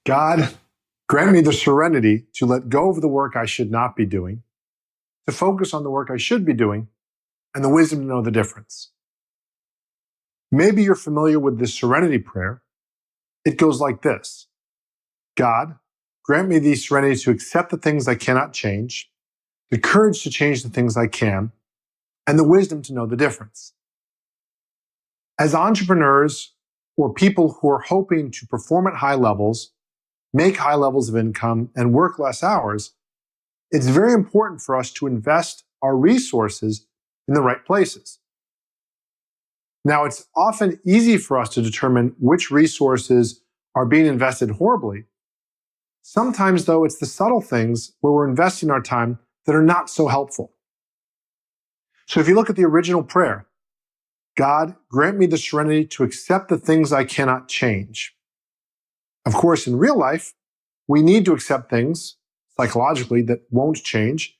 God, grant me the serenity to let go of the work I should not be doing, to focus on the work I should be doing, and the wisdom to know the difference. Maybe you're familiar with this serenity prayer. It goes like this. God, grant me the serenity to accept the things I cannot change, the courage to change the things I can, and the wisdom to know the difference. As entrepreneurs or people who are hoping to perform at high levels, make high levels of income, and work less hours, it's very important for us to invest our resources in the right places. Now, it's often easy for us to determine which resources are being invested horribly. Sometimes, though, it's the subtle things where we're investing our time that are not so helpful. So if you look at the original prayer, God, grant me the serenity to accept the things I cannot change. Of course, in real life, we need to accept things psychologically that won't change,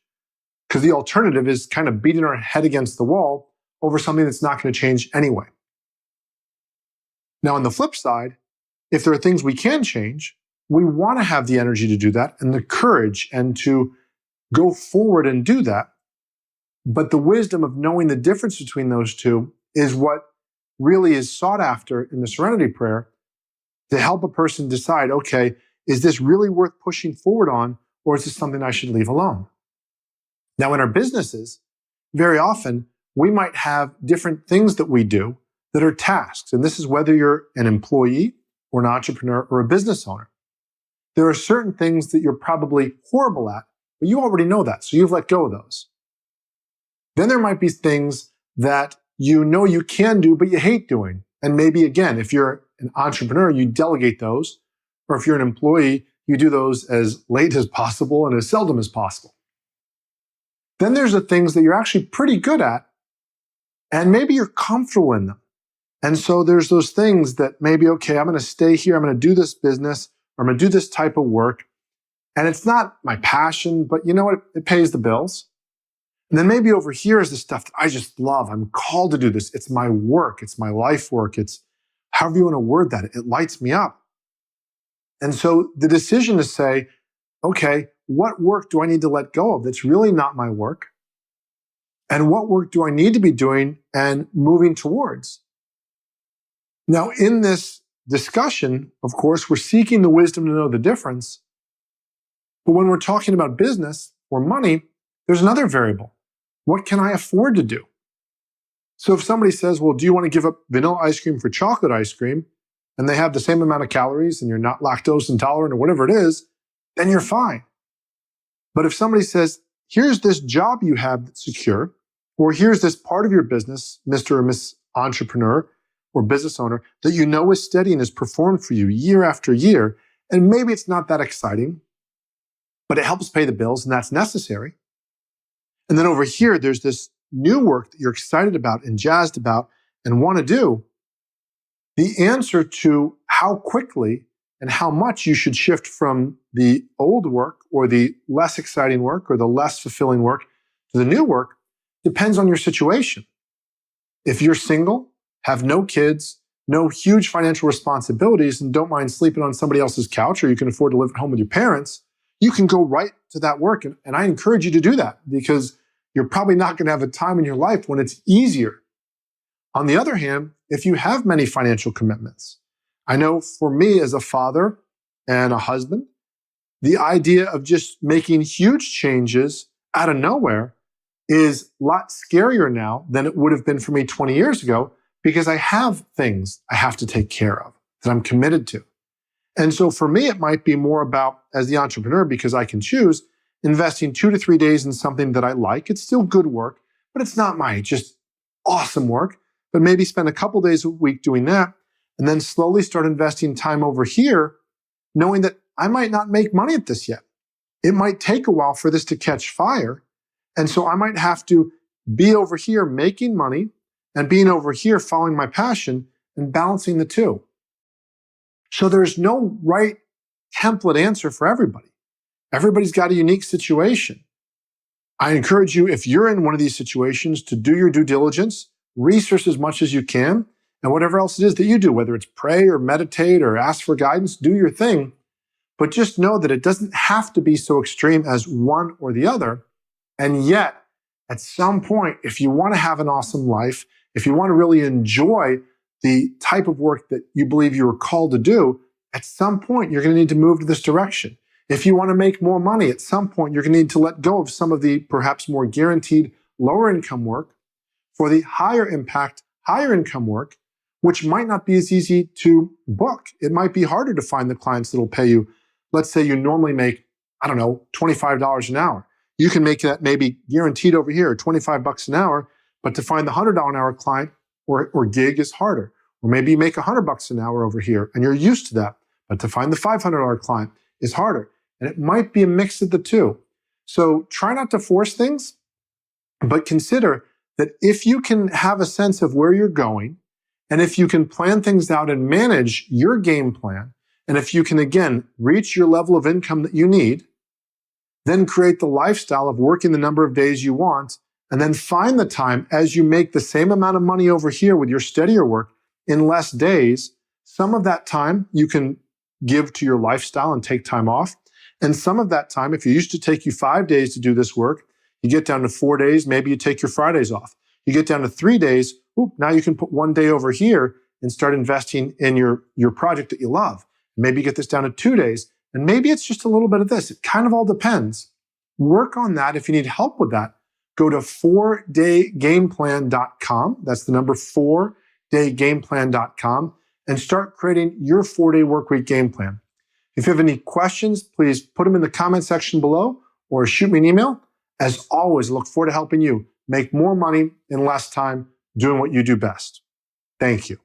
because the alternative is kind of beating our head against the wall over something that's not going to change anyway. Now, on the flip side, if there are things we can change, we want to have the energy to do that and the courage and to go forward and do that. But the wisdom of knowing the difference between those two is what really is sought after in the Serenity Prayer to help a person decide, okay, is this really worth pushing forward on, or is this something I should leave alone? Now, in our businesses, very often, we might have different things that we do that are tasks. And this is whether you're an employee or an entrepreneur or a business owner. There are certain things that you're probably horrible at, but you already know that, so you've let go of those. Then there might be things that you know you can do, but you hate doing. And maybe, again, if you're an entrepreneur, you delegate those. Or if you're an employee, you do those as late as possible and as seldom as possible. Then there's the things that you're actually pretty good at, and maybe you're comfortable in them. And so there's those things that maybe, okay, I'm going to stay here, I'm going to do this business, or I'm going to do this type of work. And it's not my passion, but you know what? It pays the bills. And then maybe over here is the stuff that I just love. I'm called to do this. It's my work. It's my life work. It's however you want to word that. It lights me up. And so the decision to say, okay, what work do I need to let go of that's really not my work? And what work do I need to be doing and moving towards? Now, in this discussion, of course, we're seeking the wisdom to know the difference. But when we're talking about business or money, there's another variable. What can I afford to do? So if somebody says, well, do you want to give up vanilla ice cream for chocolate ice cream? And they have the same amount of calories and you're not lactose intolerant or whatever it is, then you're fine. But if somebody says, here's this job you have that's secure, or here's this part of your business, Mr. or Miss Entrepreneur or business owner, that you know is steady and has performed for you year after year, and maybe it's not that exciting, but it helps pay the bills and that's necessary. And then over here, there's this new work that you're excited about and jazzed about and want to do. The answer to how quickly and how much you should shift from the old work or the less exciting work or the less fulfilling work to the new work depends on your situation. If you're single, have no kids, no huge financial responsibilities, and don't mind sleeping on somebody else's couch, or you can afford to live at home with your parents, you can go right to that work. And I encourage you to do that because you're probably not going to have a time in your life when it's easier. On the other hand, if you have many financial commitments, I know for me as a father and a husband, the idea of just making huge changes out of nowhere is a lot scarier now than it would have been for me 20 years ago because I have things I have to take care of that I'm committed to. And so for me, it might be more about, as the entrepreneur, because I can choose, investing 2 to 3 days in something that I like. It's still good work, but it's not my just awesome work. But maybe spend a couple days a week doing that and then slowly start investing time over here, knowing that I might not make money at this yet. It might take a while for this to catch fire. And so I might have to be over here making money and being over here following my passion and balancing the two. So there's no right template answer for everybody. Everybody's got a unique situation. I encourage you, if you're in one of these situations, to do your due diligence, research as much as you can, and whatever else it is that you do, whether it's pray or meditate or ask for guidance, do your thing. but just know that it doesn't have to be so extreme as one or the other. And yet, at some point, if you want to have an awesome life, if you want to really enjoy the type of work that you believe you were called to do, at some point, you're going to need to move to this direction. If you want to make more money, at some point, you're going to need to let go of some of the perhaps more guaranteed lower income work for the higher impact, higher income work, which might not be as easy to book. It might be harder to find the clients that will pay you. Let's say you normally make, I don't know, $25 an hour. You can make that maybe guaranteed over here, $25 an hour, but to find the $100 an hour client or gig is harder. Or maybe you make $100 an hour over here and you're used to that, but to find the $500 client is harder. And it might be a mix of the two. So try not to force things, but consider that if you can have a sense of where you're going, and if you can plan things out and manage your game plan, and if you can, again, reach your level of income that you need, then create the lifestyle of working the number of days you want, and then find the time as you make the same amount of money over here with your steadier work in less days. Some of that time you can give to your lifestyle and take time off. And some of that time, if it used to take you 5 days to do this work, you get down to 4 days, maybe you take your Fridays off. You get down to 3 days, now you can put 1 day over here and start investing in your project that you love. Maybe you get this down to 2 days, and maybe it's just a little bit of this. It kind of all depends. Work on that. If you need help with that, go to 4daygameplan.com. That's the number 4daygameplan.com, and start creating your 4-day workweek game plan. If you have any questions, please put them in the comment section below or shoot me an email. As always, I look forward to helping you make more money in less time doing what you do best. Thank you.